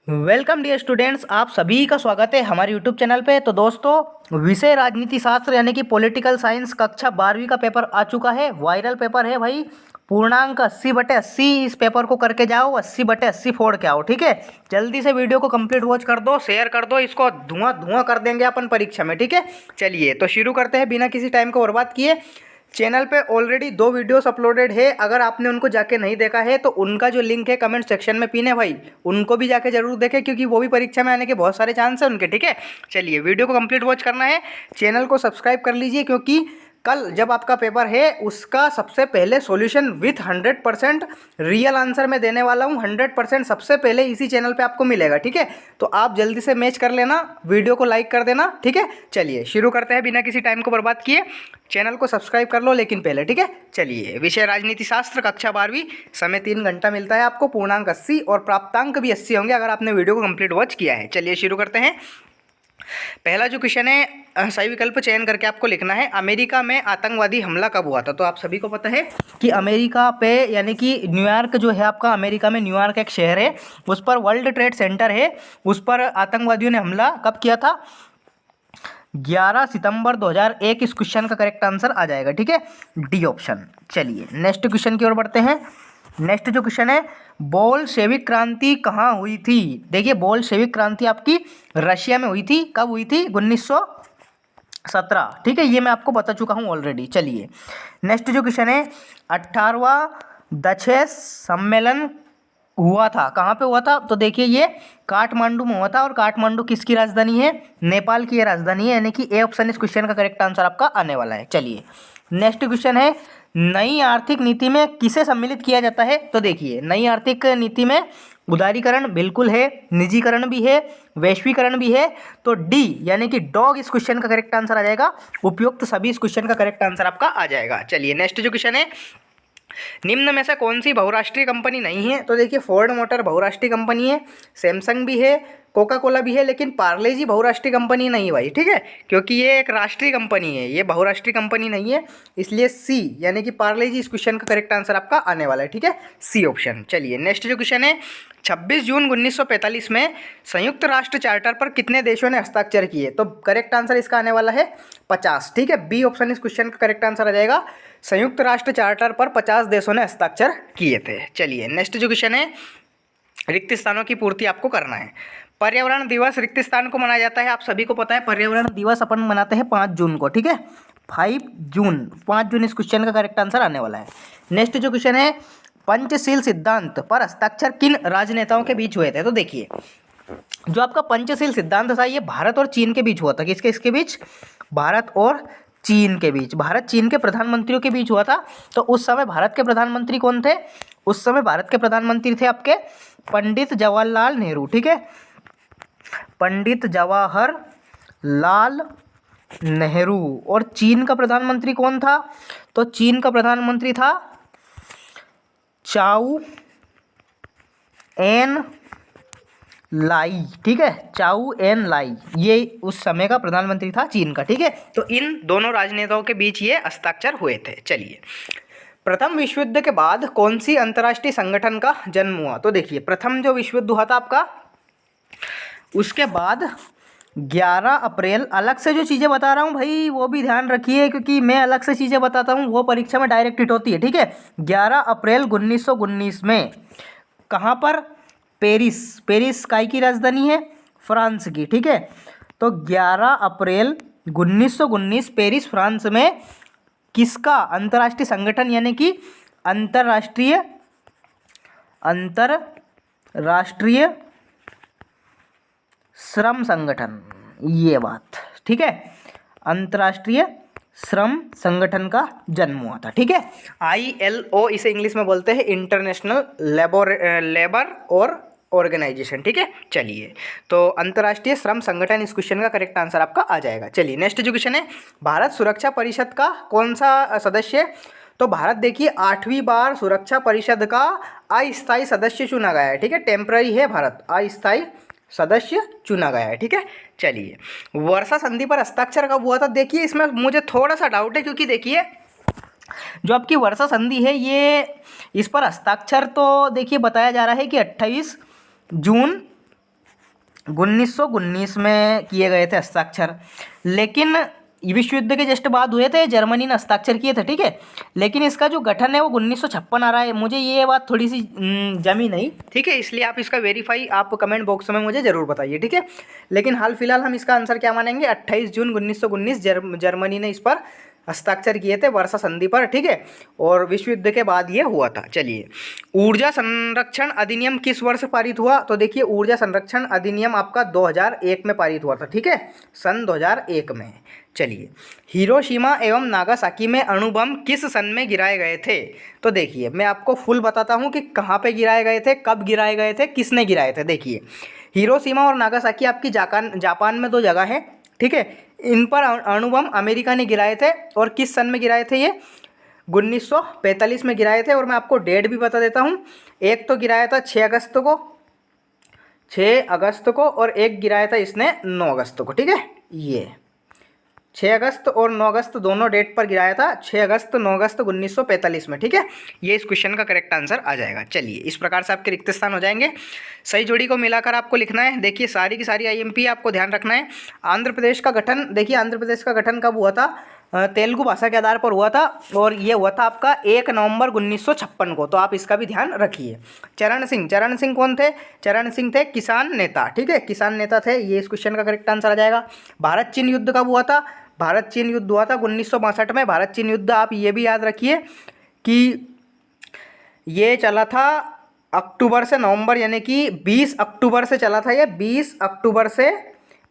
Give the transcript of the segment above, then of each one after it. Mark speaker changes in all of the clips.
Speaker 1: Welcome dear students, आप सभी का स्वागत है हमारे यूट्यूब चैनल पे। तो दोस्तों, विषय राजनीति शास्त्र यानी कि पॉलिटिकल साइंस कक्षा 12वीं का पेपर आ चुका है। वायरल पेपर है भाई। पूर्णांक 80/80 इस पेपर को करके जाओ, 80/80 फोड़ के आओ। ठीक है, जल्दी से वीडियो को कंप्लीट वॉच कर दो, शेयर कर दो, इसको धुआं धुआं कर देंगे अपन परीक्षा में। ठीक है, चलिए तो शुरू करते हैं बिना किसी टाइम को बर्बाद किए। चैनल पे ऑलरेडी 2 वीडियोस अपलोडेड है, अगर आपने उनको जाके नहीं देखा है तो उनका जो लिंक है कमेंट सेक्शन में पिन है भाई, उनको भी जाके जरूर देखें क्योंकि वो भी परीक्षा में आने के बहुत सारे चांस है उनके। ठीक है, चलिए वीडियो को कंप्लीट वॉच करना है, चैनल को सब्सक्राइब कर लीजिए क्योंकि कल जब आपका पेपर है उसका सबसे पहले सॉल्यूशन विथ 100% रियल आंसर में देने वाला हूँ। 100% सबसे पहले इसी चैनल पे आपको मिलेगा। ठीक है, तो आप जल्दी से मैच कर लेना, वीडियो को लाइक कर देना। ठीक है, चलिए शुरू करते हैं बिना किसी टाइम को बर्बाद किए। चैनल को सब्सक्राइब कर लो लेकिन पहले। ठीक है, चलिए विषय राजनीति शास्त्र कक्षा 12वीं, समय 3 घंटा मिलता है आपको, पूर्णांक 80 और प्राप्तांक भी 80 होंगे अगर आपने वीडियो को कंप्लीट वॉच किया है। चलिए शुरू करते हैं। पहला जो क्वेश्चन है, सही विकल्प चयन करके आपको लिखना है। अमेरिका में आतंकवादी हमला कब हुआ था? तो आप सभी को पता है कि अमेरिका पे यानी कि न्यूयॉर्क जो है आपका, अमेरिका में न्यूयॉर्क एक शहर है, उस पर वर्ल्ड ट्रेड सेंटर है, उस पर आतंकवादियों ने हमला कब किया था? 11 सितंबर 2001 इस क्वेश्चन का करेक्ट आंसर आ जाएगा। ठीक है, डी ऑप्शन। चलिए नेक्स्ट क्वेश्चन की ओर बढ़ते हैं। नेक्स्ट जो क्वेश्चन है, बोल्शेविक क्रांति कहाँ हुई थी? देखिए, बोल्शेविक क्रांति आपकी रशिया में हुई थी। कब हुई थी? 1917। ठीक है, ये मैं आपको बता चुका हूँ ऑलरेडी। चलिए नेक्स्ट जो क्वेश्चन है, 18वां दशेस सम्मेलन हुआ था, कहाँ पे हुआ था? तो देखिए, ये काठमांडू में हुआ था। और काठमांडू किसकी राजधानी है? नेपाल की ये राजधानी है, यानी कि ए ऑप्शन इस क्वेश्चन का करेक्ट आंसर आपका आने वाला है। चलिए नेक्स्ट क्वेश्चन है, नई आर्थिक नीति में किसे सम्मिलित किया जाता है? तो देखिए, नई आर्थिक नीति में उदारीकरण बिल्कुल है, निजीकरण भी है, वैश्वीकरण भी है। तो डी यानी कि डॉग इस क्वेश्चन का करेक्ट आंसर आ जाएगा। उपयुक्त सभी इस क्वेश्चन का करेक्ट आंसर आपका आ जाएगा। चलिए नेक्स्ट जो क्वेश्चन है, निम्न में से कौन सी बहुराष्ट्रीय कंपनी नहीं है? तो देखिए, फोर्ड मोटर बहुराष्ट्रीय कंपनी है, सैमसंग भी है, कोका कोला भी है, लेकिन पार्ले जी बहुराष्ट्रीय कंपनी नहीं भाई। ठीक है, क्योंकि ये एक राष्ट्रीय कंपनी है, ये बहुराष्ट्रीय कंपनी नहीं है, इसलिए सी यानी कि पार्ले जी इस क्वेश्चन का करेक्ट आंसर आपका आने वाला है। ठीक है, सी ऑप्शन। चलिए नेक्स्ट जो क्वेश्चन है, 26 जून 1945 में संयुक्त राष्ट्र चार्टर पर कितने देशों ने हस्ताक्षर किए? तो करेक्ट आंसर इसका आने वाला है 50। ठीक है, बी ऑप्शन इस क्वेश्चन का करेक्ट आंसर आ जाएगा। संयुक्त राष्ट्र चार्टर पर 50 देशों ने हस्ताक्षर किए थे। चलिए नेक्स्ट जो क्वेश्चन है, रिक्त स्थानों की पूर्ति आपको करना है। पर्यावरण दिवस रिक्त स्थान को मनाया जाता है, आप सभी को पता है। पर्यावरण दिवस अपन मनाते हैं 5 जून को। ठीक है, 5 जून इस क्वेश्चन का करेक्ट आंसर आने वाला है। नेक्स्ट जो क्वेश्चन है, पंचशील सिद्धांत पर हस्ताक्षर किन राजनेताओं के बीच हुए थे? तो देखिए, जो आपका पंचशील सिद्धांत था ये भारत और चीन के बीच हुआ था। किसके इसके बीच? भारत और चीन के बीच, भारत चीन के प्रधानमंत्रियों के बीच हुआ था। तो उस समय भारत के प्रधानमंत्री कौन थे? उस समय भारत के प्रधानमंत्री थे आपके पंडित जवाहरलाल नेहरू। ठीक है, पंडित जवाहरलाल नेहरू। और चीन का प्रधानमंत्री कौन था? तो चीन का प्रधानमंत्री था चाउ एन लाई। ठीक है, चाउ एन लाई, ये उस समय का प्रधानमंत्री था चीन का। ठीक है, तो इन दोनों राजनेताओं के बीच ये हस्ताक्षर हुए थे। चलिए, प्रथम विश्व युद्ध के बाद कौन सी अंतर्राष्ट्रीय संगठन का जन्म हुआ? तो देखिए, प्रथम जो विश्व युद्ध हुआ था आपका, उसके बाद 11 अप्रैल, अलग से जो चीज़ें बता रहा हूँ भाई वो भी ध्यान रखिए क्योंकि मैं अलग से चीज़ें बताता हूँ वो परीक्षा में डायरेक्ट हिट होती है। ठीक है, 11 अप्रैल 1919 में कहाँ पर? पेरिस। पेरिस काय की राजधानी है? फ्रांस की। ठीक है, तो 11 अप्रैल 1919 पेरिस फ्रांस में किसका अंतर्राष्ट्रीय संगठन यानी कि अंतर्राष्ट्रीय श्रम संगठन, ये बात। ठीक है, अंतर्राष्ट्रीय श्रम संगठन का जन्म हुआ था। ठीक है, ILO इसे इंग्लिश में बोलते हैं, इंटरनेशनल लेबर और ऑर्गेनाइजेशन। ठीक है, चलिए तो अंतर्राष्ट्रीय श्रम संगठन इस क्वेश्चन का करेक्ट आंसर आपका आ जाएगा। चलिए नेक्स्ट जो क्वेश्चन है, भारत सुरक्षा परिषद का कौन सा सदस्य? तो भारत देखिए 8वीं बार सुरक्षा परिषद का अस्थायी सदस्य चुना गया है। ठीक है, टेम्पररी है भारत, अस्थायी सदस्य चुना गया है। ठीक है, चलिए वर्षा संधि पर हस्ताक्षर कब हुआ था? देखिए, इसमें मुझे थोड़ा सा डाउट है क्योंकि देखिए, जो आपकी वर्षा संधि है ये, इस पर हस्ताक्षर तो देखिए बताया जा रहा है कि 28 जून 1919 में किए गए थे हस्ताक्षर, लेकिन विश्व युद्ध के जस्ट बाद हुए थे, जर्मनी ने हस्ताक्षर किए थे, ठीक है। लेकिन इसका जो गठन है वो 1956 आ रहा है, मुझे ये बात थोड़ी सी जमी नहीं, ठीक है, इसलिए आप इसका वेरीफाई आप कमेंट बॉक्स में मुझे ज़रूर बताइए, ठीक है। लेकिन हाल फिलहाल हम इसका आंसर क्या मानेंगे, 28 जून 1919 जर्मनी ने इस पर हस्ताक्षर किए थे वर्षा संधि पर, ठीक है। और विश्व युद्ध के बाद ये हुआ था। चलिए, ऊर्जा संरक्षण अधिनियम किस वर्ष पारित हुआ, तो देखिए ऊर्जा संरक्षण अधिनियम आपका 2001 में पारित हुआ था, ठीक है, सन 2001 में। चलिए, हिरोशिमा एवं नागासाकी में अणु बम किस सन में गिराए गए थे, तो देखिए मैं आपको फुल बताता हूँ कि कहाँ पे गिराए गए थे, कब गिराए गए थे, किसने गिराए थे। देखिए, हिरोशिमा और नागासाकी आपकी जापान में दो जगह है, ठीक है। इन पर अणु बम अमेरिका ने गिराए थे, और किस सन में गिराए थे, ये 1945 में गिराए थे। और मैं आपको डेट भी बता देता हूँ, एक तो गिराया था 6 अगस्त को, और एक गिराया था इसने 9 अगस्त को, ठीक है। ये 6 अगस्त और 9 अगस्त दोनों डेट पर गिराया था, 6 अगस्त 9 अगस्त 1945 में, ठीक है। ये इस क्वेश्चन का करेक्ट आंसर आ जाएगा। चलिए, इस प्रकार से आपके रिक्त स्थान हो जाएंगे। सही जोड़ी को मिलाकर आपको लिखना है। देखिए, सारी की सारी आईएमपी आपको ध्यान रखना है। आंध्र प्रदेश का गठन, देखिए आंध्र प्रदेश का गठन कब हुआ था, तेलुगु भाषा के आधार पर हुआ था, और ये हुआ था आपका 1 नवंबर 1956 को, तो आप इसका भी ध्यान रखिए। चरण सिंह कौन थे, चरण सिंह थे किसान नेता, ठीक है, किसान नेता थे, ये इस क्वेश्चन का करेक्ट आंसर आ जाएगा। भारत चीन युद्ध कब हुआ था, भारत चीन युद्ध हुआ था 1962 में। भारत चीन युद्ध आप ये भी याद रखिए कि ये चला था अक्टूबर से नवंबर, यानी कि 20 अक्टूबर से चला था, ये 20 अक्टूबर से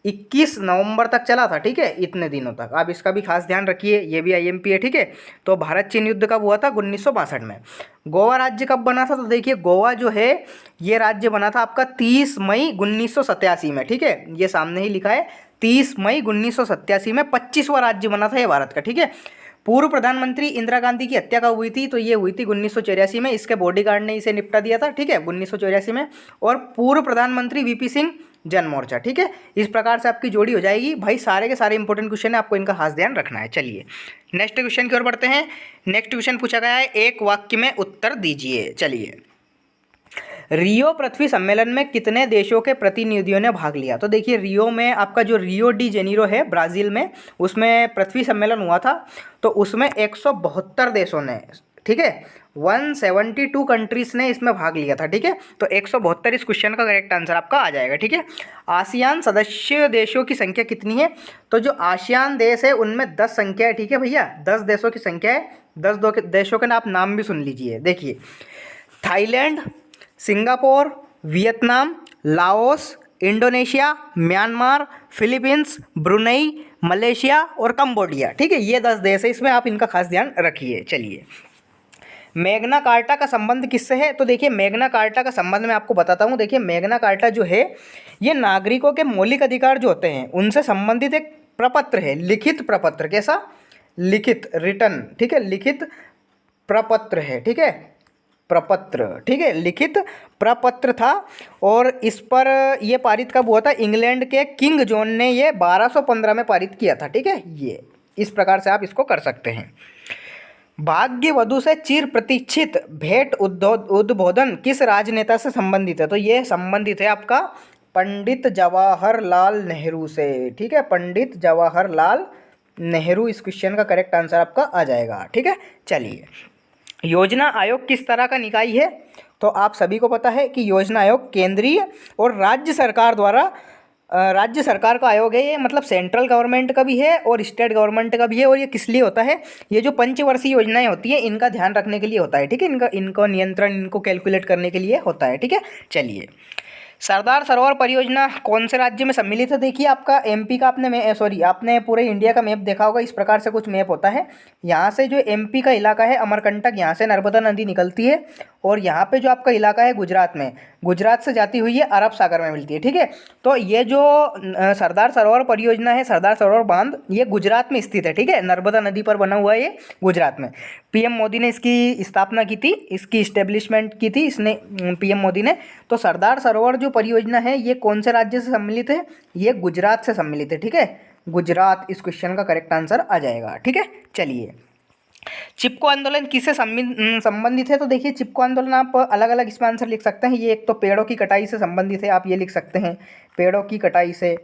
Speaker 1: 21 नवंबर तक चला था, ठीक है, इतने दिनों तक। आप इसका भी खास ध्यान रखिए, ये भी आईएमपी है, ठीक है। तो भारत चीन युद्ध कब हुआ था, 1962 में। गोवा राज्य कब बना था, तो देखिए गोवा जो है ये राज्य बना था आपका 30 मई 1987 में, ठीक है, ये सामने ही लिखा है 30 मई 1987 में 25वां राज्य बना था ये भारत का, ठीक है। पूर्व प्रधानमंत्री इंदिरा गांधी की हत्या कब हुई थी, तो ये हुई थी 1984 में, इसके बॉडीगार्ड ने इसे निपटा दिया था, ठीक है, 1984 में। और पूर्व प्रधानमंत्री वीपी सिंह जन मोर्चा, ठीक है। इस प्रकार से आपकी जोड़ी हो जाएगी भाई। सारे के सारे इंपॉर्टेंट क्वेश्चन है, आपको इनका खास ध्यान रखना है। चलिए, नेक्स्ट क्वेश्चन की ओर बढ़ते हैं। नेक्स्ट क्वेश्चन पूछा गया है, एक वाक्य में उत्तर दीजिए। चलिए, रियो पृथ्वी सम्मेलन में कितने देशों के प्रतिनिधियों ने भाग लिया, तो देखिए रियो में आपका जो रियो डी जेनीरो है ब्राज़ील में, उसमें पृथ्वी सम्मेलन हुआ था, तो उसमें 172 देशों ने, ठीक है, 172 कंट्रीज़ ने इसमें भाग लिया था, ठीक है। तो 172 इस क्वेश्चन का करेक्ट आंसर आपका आ जाएगा, ठीक है। आसियान सदस्य देशों की संख्या कितनी है, तो जो आसियान देश है उनमें 10 संख्या है, ठीक है भैया, 10 देशों की संख्या है। 10 देशों के आप नाम भी सुन लीजिए। देखिए, Thailand, Singapore, Vietnam, Laos, Indonesia, Myanmar, Philippines, Brunei, Malaysia और कंबोडिया, ठीक है, ये 10 देश है, इसमें आप इनका खास ध्यान रखिए। चलिए, मैग्ना कार्टा का संबंध किससे है, तो देखिए मैग्ना कार्टा का संबंध मैं आपको बताता हूँ। देखिए, मैग्ना कार्टा जो है ये नागरिकों के मौलिक अधिकार जो होते हैं उनसे संबंधित एक प्रपत्र है, लिखित प्रपत्र। कैसा, लिखित, रिटन, ठीक है, लिखित प्रपत्र है, ठीक है, प्रपत्र, ठीक है, लिखित प्रपत्र था। और इस पर ये पारित कब हुआ था, इंग्लैंड के किंग जॉन ने ये 1215 में पारित किया था, ठीक है। ये इस प्रकार से आप इसको कर सकते हैं। भाग्य वधु से चिर प्रतीक्षित भेंट उद्बोधन किस राजनेता से संबंधित है, तो ये संबंधित है आपका पंडित जवाहरलाल नेहरू से, ठीक है, पंडित जवाहरलाल नेहरू इस क्वेश्चन का करेक्ट आंसर आपका आ जाएगा, ठीक है। चलिए, योजना आयोग किस तरह का निकाय है, तो आप सभी को पता है कि योजना आयोग केंद्रीय और राज्य सरकार द्वारा, राज्य सरकार का आयोग है ये, मतलब सेंट्रल गवर्नमेंट का भी है और स्टेट गवर्नमेंट का भी है। और ये किस लिए होता है, ये जो पंचवर्षीय योजनाएं होती है इनका ध्यान रखने के लिए होता है, ठीक है, इनको नियंत्रण, इनको कैलकुलेट करने के लिए होता है, ठीक है। चलिए, सरदार सरोवर परियोजना कौन से राज्य में सम्मिलित है, देखिए आपका एमपी का आपने पूरे इंडिया का मैप देखा होगा, इस प्रकार से कुछ मैप होता है। यहाँ से जो एमपी का इलाका है अमरकंटक, यहाँ से नर्मदा नदी निकलती है, और यहाँ पे जो आपका इलाका है गुजरात में, गुजरात से जाती हुई है अरब सागर में मिलती है, ठीक है। तो ये जो सरदार सरोवर परियोजना है, सरदार सरोवर बांध, ये गुजरात में स्थित है, ठीक है, नर्मदा नदी पर बना हुआ है ये गुजरात में। पीएम मोदी ने इसकी स्थापना की थी, इसकी इस्टेब्लिशमेंट की थी इसने, पीएम मोदी ने। तो सरदार सरोवर जो परियोजना है ये कौन से राज्य से सम्मिलित है, ये गुजरात से सम्मिलित है, ठीक है, गुजरात इस क्वेश्चन का करेक्ट आंसर आ जाएगा, ठीक है। चलिए, चिपको आंदोलन किससे संबंधित है? तो देखिए चिपको आंदोलन आप अलग अलग इसमें आंसर लिख सकते हैं। ये एक तो पेड़ों की कटाई से संबंधित है, आप ये लिख सकते हैं पेड़ों की कटाई से,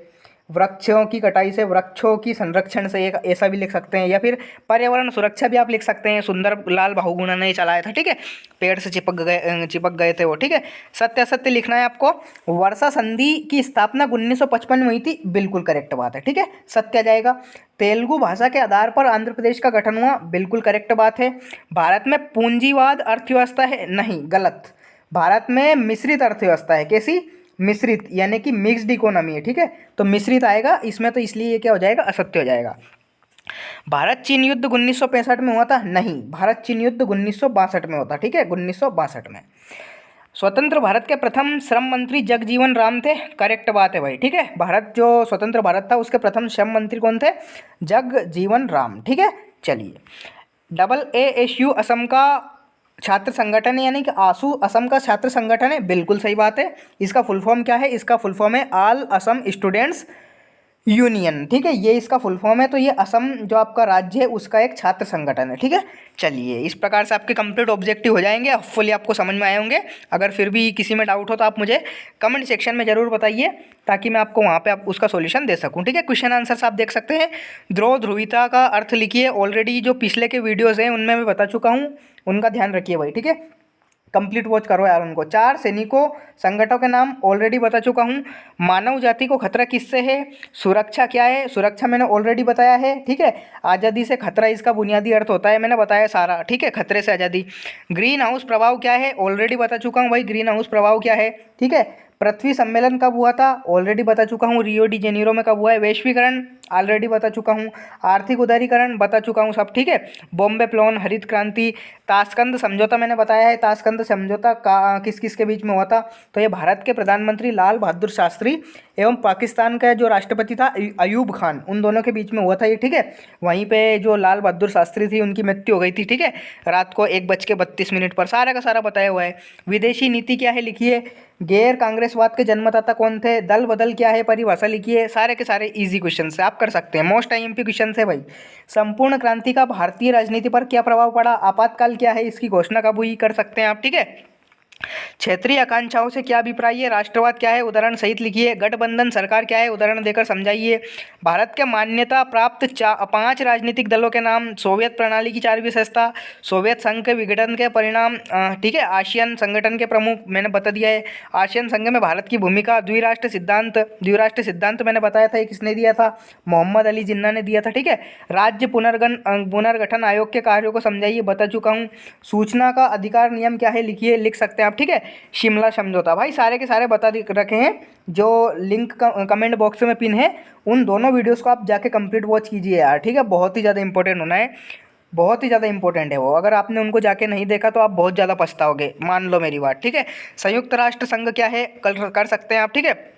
Speaker 1: वृक्षों की कटाई से, वृक्षों की संरक्षण से, एक ऐसा भी लिख सकते हैं, या फिर पर्यावरण सुरक्षा भी आप लिख सकते हैं। सुंदर लाल बहुगुणा ने चलाया था, ठीक है, पेड़ से चिपक गए थे वो, ठीक है। सत्य असत्य लिखना है आपको। वर्षा संधि की स्थापना 1955 में हुई थी, बिल्कुल करेक्ट बात है, ठीक है, सत्य आ जाएगा। तेलुगु भाषा के आधार पर आंध्र प्रदेश का गठन हुआ, बिल्कुल करेक्ट बात है। भारत में पूंजीवाद अर्थव्यवस्था है, नहीं, गलत। भारत में मिश्रित अर्थव्यवस्था है। कैसी? मिश्रित, यानी कि मिक्स्ड इकोनॉमी है, ठीक है, तो मिश्रित आएगा इसमें, तो इसलिए ये क्या हो जाएगा? असत्य हो जाएगा। भारत चीन युद्ध 1965 में हुआ था, नहीं, भारत चीन युद्ध 1962 में होता, ठीक है, 1962 में। स्वतंत्र भारत के प्रथम श्रम मंत्री जगजीवन राम थे, करेक्ट बात है भाई, ठीक है। भारत जो स्वतंत्र भारत था उसके प्रथम श्रम मंत्री कौन थे? जगजीवन राम, ठीक है। चलिए, AASU असम का छात्र संगठन है, यानी कि आसू असम का छात्र संगठन है, बिल्कुल सही बात है। इसका फुल फॉर्म क्या है? इसका फुल फॉर्म है ऑल असम स्टूडेंट्स यूनियन, ठीक है, ये इसका फुल फॉर्म है। तो ये असम जो आपका राज्य है उसका एक छात्र संगठन है, ठीक है। चलिए, इस प्रकार से आपके कंप्लीट ऑब्जेक्टिव हो जाएंगे, होपफुली आपको समझ में आए होंगे। अगर फिर भी किसी में डाउट हो तो आप मुझे कमेंट सेक्शन में ज़रूर बताइए, ताकि मैं आपको वहाँ पे उसका सॉल्यूशन दे सकूँ, ठीक है। क्वेश्चन आंसर्स आप देख सकते हैं। ध्रुव ध्रुवीयता का अर्थ लिखिए, ऑलरेडी जो पिछले के वीडियोज़ हैं उनमें मैं बता चुका हूँ, उनका ध्यान रखिए भाई, ठीक है, कंप्लीट वॉच करो यार उनको। 4 सैनिकों संगठनों के नाम ऑलरेडी बता चुका हूँ। मानव जाति को खतरा किससे है? सुरक्षा क्या है? सुरक्षा मैंने ऑलरेडी बताया है, ठीक है। आज़ादी से खतरा इसका बुनियादी अर्थ होता है, मैंने बताया सारा, ठीक है, खतरे से आज़ादी। ग्रीन हाउस प्रभाव क्या है? ऑलरेडी बता चुका हूँ भाई, ग्रीन हाउस प्रभाव क्या है, ठीक है। पृथ्वी सम्मेलन कब हुआ था? ऑलरेडी बता चुका हूँ। रियो डी जेनेरो में कब हुआ है? वैश्वीकरण ऑलरेडी बता चुका हूँ। आर्थिक उदारीकरण बता चुका हूँ सब, ठीक है। बॉम्बे प्लान, हरित क्रांति, ताशकंद समझौता मैंने बताया है। ताशकंद समझौता का किस किस के बीच में हुआ था? तो ये भारत के प्रधानमंत्री लाल बहादुर शास्त्री एवं पाकिस्तान का जो राष्ट्रपति था अयूब खान, उन दोनों के बीच में हुआ था ये, ठीक है। वहीं पे जो लाल बहादुर शास्त्री थी उनकी मृत्यु हो गई थी, ठीक है, रात को 1:32 पर। सारा का सारा बताया हुआ है। विदेशी नीति क्या है लिखिए। गैर कांग्रेसवाद के जन्मदाता कौन थे? दल बदल क्या है? परिभाषा लिखिए। सारे के सारे इजी क्वेश्चन से आप कर सकते हैं, मोस्ट IMP क्वेश्चन है भाई। संपूर्ण क्रांति का भारतीय राजनीति पर क्या प्रभाव पड़ा? आपातकाल क्या है? इसकी घोषणा कब हुई? कर सकते हैं आप, ठीक है। क्षेत्रीय आकांक्षाओं से क्या अभिप्राय है? राष्ट्रवाद क्या है? उदाहरण सहित लिखिए। गठबंधन सरकार क्या है? उदाहरण देकर समझाइए। भारत के मान्यता प्राप्त 5 राजनीतिक दलों के नाम। सोवियत प्रणाली की 4 विशेषता। सोवियत संघ के विघटन के परिणाम, ठीक है। आसियान संगठन के प्रमुख मैंने बता दिया है। आसियान संघ में भारत की भूमिका। द्विराष्ट्र सिद्धांत मैंने बताया था, किसने दिया था? मोहम्मद अली जिन्ना ने दिया था, ठीक है। राज्य पुनर्गठन आयोग के कार्यों को समझाइए, बता चुका हूँ। सूचना का अधिकार नियम क्या है लिखिए, लिख सकते हैं आप, ठीक है। शिमला समझौता, भाई सारे के सारे बता रखे हैं। जो लिंक कमेंट बॉक्स में पिन है, उन दोनों वीडियोस को आप जाके कंप्लीट वॉच कीजिए यार, ठीक है। बहुत ही ज़्यादा इंपॉर्टेंट होना है, बहुत ही ज़्यादा इंपॉर्टेंट है वो। अगर आपने उनको जाके नहीं देखा तो आप बहुत ज़्यादा पछताओगे, मान लो मेरी बात, ठीक है। संयुक्त राष्ट्र संघ क्या है? कर सकते हैं आप, ठीक है।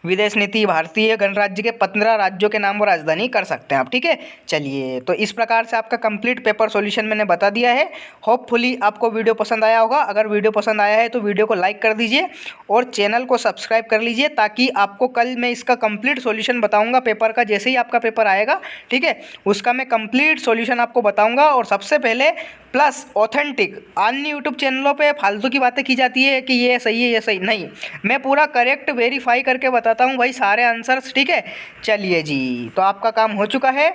Speaker 1: विदेश नीति, भारतीय गणराज्य के 15 राज्यों के नाम और राजधानी कर सकते हैं आप, ठीक है। चलिए, तो इस प्रकार से आपका कंप्लीट पेपर सॉल्यूशन मैंने बता दिया है। होपफुली आपको वीडियो पसंद आया होगा। अगर वीडियो पसंद आया है तो वीडियो को लाइक कर दीजिए और चैनल को सब्सक्राइब कर लीजिए, ताकि आपको कल मैं इसका कंप्लीट सॉल्यूशन बताऊंगा पेपर का। जैसे ही आपका पेपर आएगा, ठीक है, उसका मैं कंप्लीट सॉल्यूशन आपको बताऊंगा। और सबसे पहले प्लस ऑथेंटिक, अन्य यूट्यूब चैनलों पे फालतू की बातें की जाती है कि ये सही है ये सही नहीं, मैं पूरा करेक्ट वेरीफाई करके बताता हूँ भाई सारे आंसर्स, ठीक है। चलिए जी, तो आपका काम हो चुका है।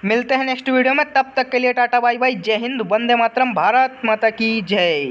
Speaker 1: मिलते हैं नेक्स्ट वीडियो में, तब तक के लिए टाटा बाय बाय, जय हिंद, वंदे मातरम, भारत माता की जय।